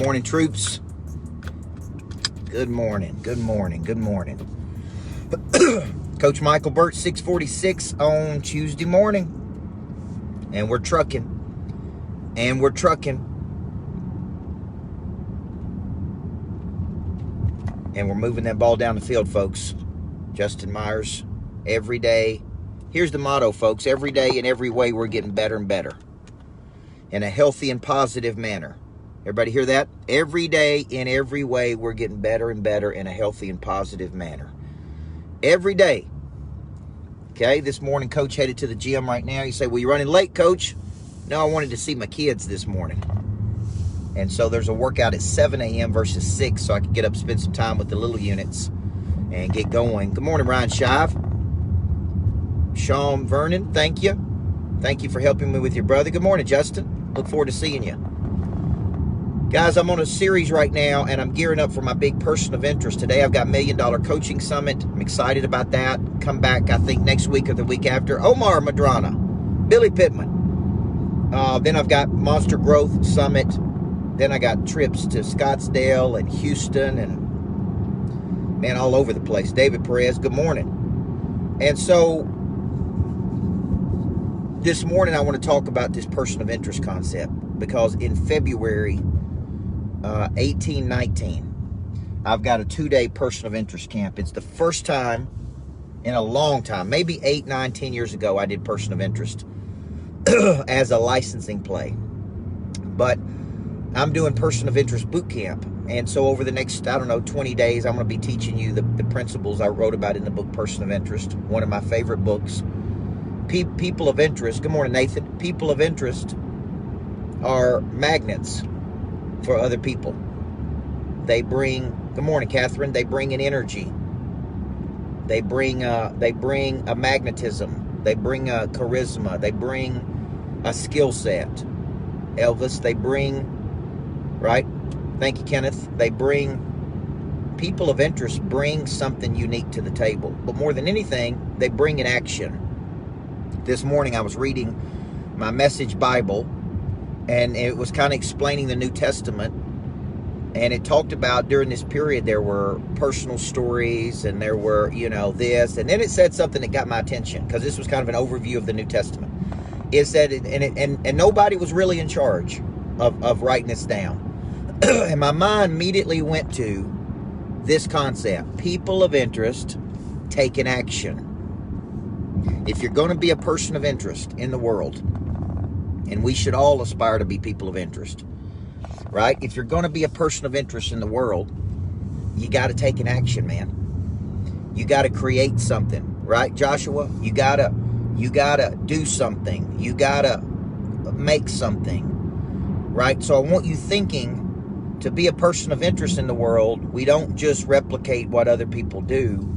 morning, troops. Good morning, good morning, good morning. Coach Micheal Burt, 6:46 on Tuesday morning. And we're trucking. And we're trucking. And we're moving that ball down the field, folks. Justin Myers, every day. Here's the motto, folks. Every day in every way, we're getting better and better. In a healthy and positive manner. Everybody hear that? Every day in every way, we're getting better and better in a healthy and positive manner. Every day. Okay, this morning, Coach headed to the gym right now. You say, well, you're running late, Coach. No, I wanted to see my kids this morning. And so there's a workout at 7 a.m. versus 6, so I can get up, spend some time with the little units and get going. Good morning, Ryan Shive. Sean Vernon, thank you. Thank you for helping me with your brother. Good morning, Justin. Look forward to seeing you. Guys, I'm on a series right now, and I'm gearing up for my big person of interest. Today, I've got $1 Million Coaching Summit. I'm excited about that. Come back, I think, next week or the week after. Omar Madrana, Billy Pittman. Then I've got Monster Growth Summit. Then I got trips to Scottsdale and Houston and, man, all over the place. David Perez, good morning. And so this morning, I want to talk about this person of interest concept because in February 18-19, I've got a 2-day person of interest camp. It's the first time in a long time, maybe 8, 9, 10 years ago, I did person of interest as a licensing play. But I'm doing person of interest boot camp. And so over the next, 20 days, I'm going to be teaching you the principles I wrote about in the book, Person of Interest, one of my favorite books. People of interest, good morning, Nathan. People of interest are magnets for other people. They bring, good morning, Catherine. They bring an energy. They bring a magnetism. They bring a charisma. They bring a skill set. Elvis, they bring, right? Thank you, Kenneth. They bring, people of interest bring something unique to the table. But more than anything, they bring an action. This morning I was reading my Message Bible, and it was kind of explaining the New Testament, and it talked about during this period there were personal stories, and there were, this, and then it said something that got my attention, because this was kind of an overview of the New Testament. It said, and nobody was really in charge of writing this down, and my mind immediately went to this concept: people of interest taking action. If you're going to be a person of interest in the world, and we should all aspire to be people of interest, right? If you're going to be a person of interest in the world, you got to take an action, man. You got to create something, right, Joshua? You got to do something. You got to make something, right? So I want you thinking, to be a person of interest in the world, we don't just replicate what other people do.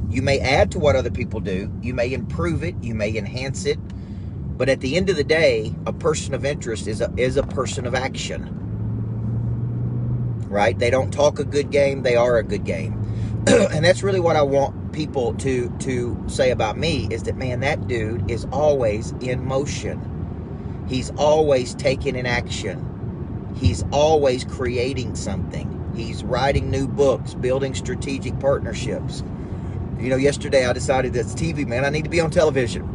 You may add to what other people do. You may improve it. You may enhance it. But at the end of the day, a person of interest is a person of action. Right? They don't talk a good game. They are a good game. And that's really what I want people to say about me, is that, man, that dude is always in motion. He's always taking an action. He's always creating something. He's writing new books, building strategic partnerships. Yesterday I decided that's TV, man. I need to be on television.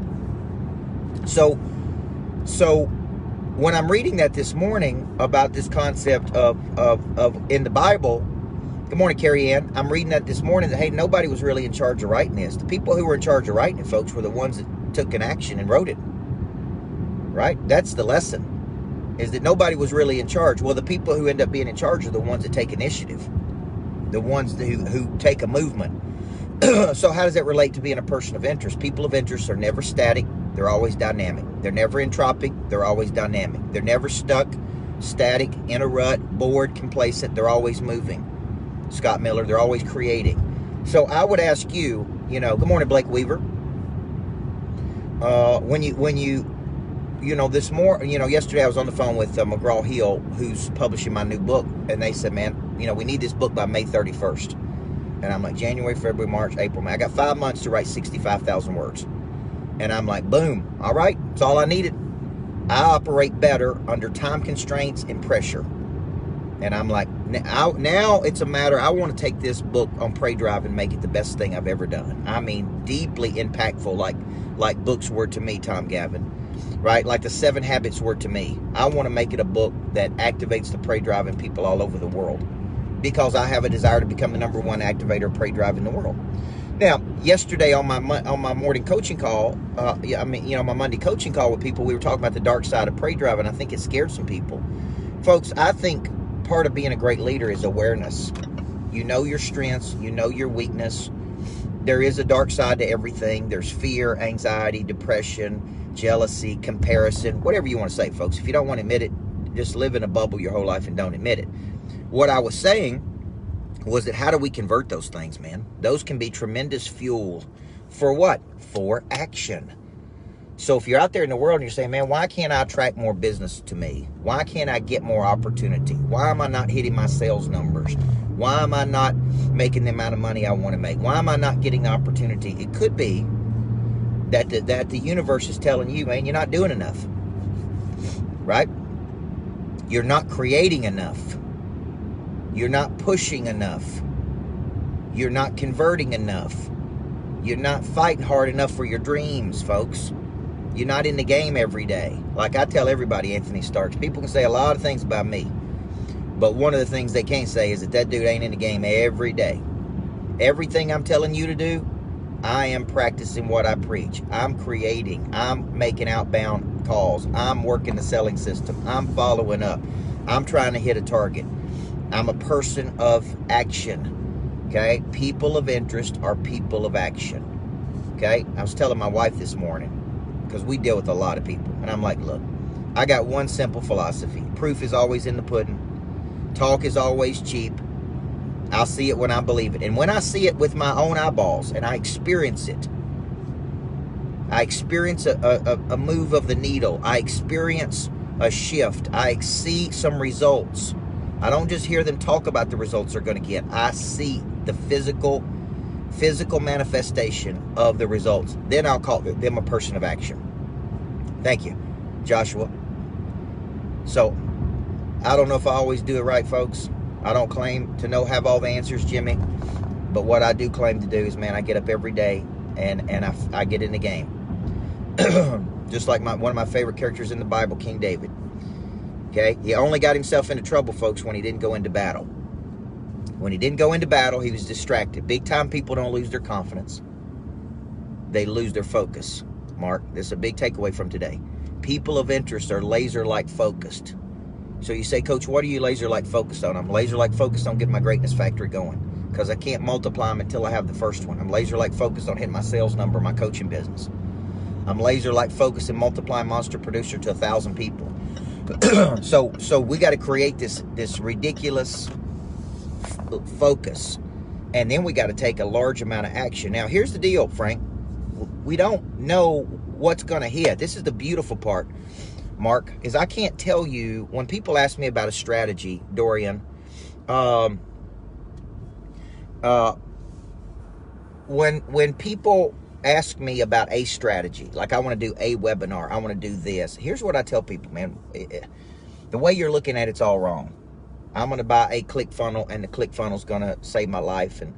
So when I'm reading that this morning about this concept of in the Bible, good morning, Carrie Ann. I'm reading that this morning that, hey, nobody was really in charge of writing this. The people who were in charge of writing it, folks, were the ones that took an action and wrote it. Right? That's the lesson, is that nobody was really in charge. Well, the people who end up being in charge are the ones that take initiative, the ones who take a movement. So how does that relate to being a person of interest? People of interest are never static. They're always dynamic. They're never entropic. They're always dynamic. They're never stuck, static, in a rut, bored, complacent. They're always moving. Scott Miller, they're always creating. So I would ask you, good morning, Blake Weaver. Yesterday I was on the phone with McGraw-Hill, who's publishing my new book, and they said, man, we need this book by May 31st. And I'm like, January, February, March, April, May. I got 5 months to write 65,000 words. And I'm like, boom, all right, that's all I needed. I operate better under time constraints and pressure. And I'm like, now it's a matter, I want to take this book on Pray Drive and make it the best thing I've ever done. I mean, deeply impactful, like books were to me, Tom Gavin, right? Like the 7 Habits were to me. I want to make it a book that activates the Pray Drive in people all over the world, because I have a desire to become the #1 activator of Pray Drive in the world. Now, yesterday on my morning coaching call, my Monday coaching call with people, we were talking about the dark side of Pray Drive, and I think it scared some people. Folks, I think part of being a great leader is awareness. You know your strengths, you know your weakness. There is a dark side to everything. There's fear, anxiety, depression, jealousy, comparison, whatever you want to say, folks. If you don't want to admit it, just live in a bubble your whole life and don't admit it. What I was saying was that how do we convert those things, man? Those can be tremendous fuel for what? For action. So if you're out there in the world and you're saying, man, why can't I attract more business to me? Why can't I get more opportunity? Why am I not hitting my sales numbers? Why am I not making the amount of money I want to make? Why am I not getting the opportunity? It could be that the universe is telling you, man, you're not doing enough, right? You're not creating enough. You're not pushing enough. You're not converting enough. You're not fighting hard enough for your dreams, folks. You're not in the game every day. Like I tell everybody, Anthony Starks, people can say a lot of things about me, but one of the things they can't say is that dude ain't in the game every day. Everything I'm telling you to do, I am practicing what I preach. I'm creating. I'm making outbound calls. I'm working the selling system. I'm following up. I'm trying to hit a target. I'm a person of action. Okay? People of interest are people of action. Okay? I was telling my wife this morning, because we deal with a lot of people. And I'm like, look, I got one simple philosophy. Proof is always in the pudding. Talk is always cheap. I'll see it when I believe it. And when I see it with my own eyeballs and I experience it, I experience a move of the needle. I experience a shift. I see some results. I don't just hear them talk about the results they're going to get. I see the physical manifestation of the results. Then I'll call them a person of action. Thank you, Joshua. So, I don't know if I always do it right, folks. I don't claim to have all the answers, Jimmy. But what I do claim to do is, man, I get up every day and I get in the game. Just like one of my favorite characters in the Bible, King David. Okay? He only got himself into trouble, folks, when he didn't go into battle. When he didn't go into battle, he was distracted. Big time people don't lose their confidence. They lose their focus. Mark, this is a big takeaway from today. People of interest are laser-like focused. So you say, Coach, what are you laser-like focused on? I'm laser-like focused on getting my greatness factory going, because I can't multiply them until I have the first one. I'm laser-like focused on hitting my sales number, my coaching business. I'm laser-like focused in multiplying Monster Producer to 1,000 people. So we got to create this ridiculous focus, and then we got to take a large amount of action. Now, here's the deal, Frank. We don't know what's going to hit. This is the beautiful part, Mark, is I can't tell you, when people ask me about a strategy, Dorian, when people ask me about a strategy, like I want to do a webinar, I want to do this, here's what I tell people, man. The way you're looking at it's all wrong. I'm going to buy a click funnel, and the click funnel is going to save my life and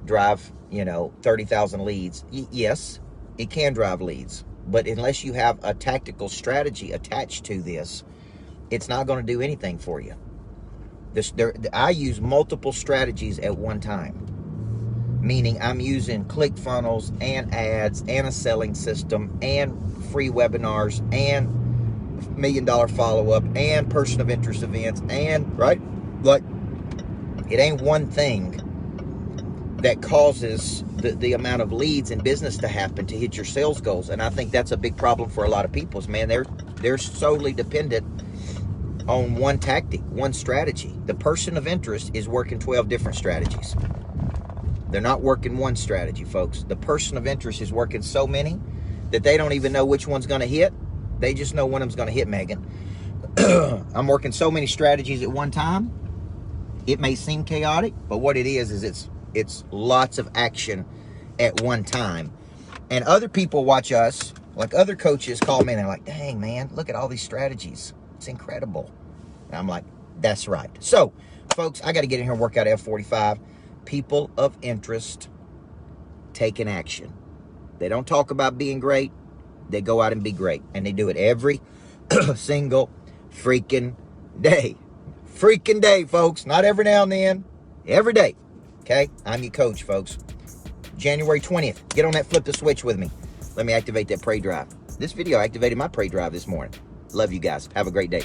drive, 30,000 leads. Yes, it can drive leads. But unless you have a tactical strategy attached to this, it's not going to do anything for you. I use multiple strategies at one time. Meaning I'm using click funnels and ads and a selling system and free webinars and $1 million follow-up and person of interest events and, right? Like, it ain't one thing that causes the amount of leads and business to happen to hit your sales goals. And I think that's a big problem for a lot of people. Man, they're solely dependent on one tactic, one strategy. The person of interest is working 12 different strategies. They're not working one strategy, folks. The person of interest is working so many that they don't even know which one's going to hit. They just know one of them's going to hit, Megan. I'm working so many strategies at one time. It may seem chaotic, but what it is it's lots of action at one time. And other people watch us, like other coaches call me and they're like, dang, man, look at all these strategies. It's incredible. And I'm like, That's right. So, folks, I got to get in here and work out F45. People of interest taking action. They don't talk about being great. They go out and be great. And they do it every single freaking day. Freaking day, folks. Not every now and then. Every day. Okay? I'm your coach, folks. January 20th. Get on that flip the switch with me. Let me activate that pray drive. This video activated my pray drive this morning. Love you guys. Have a great day.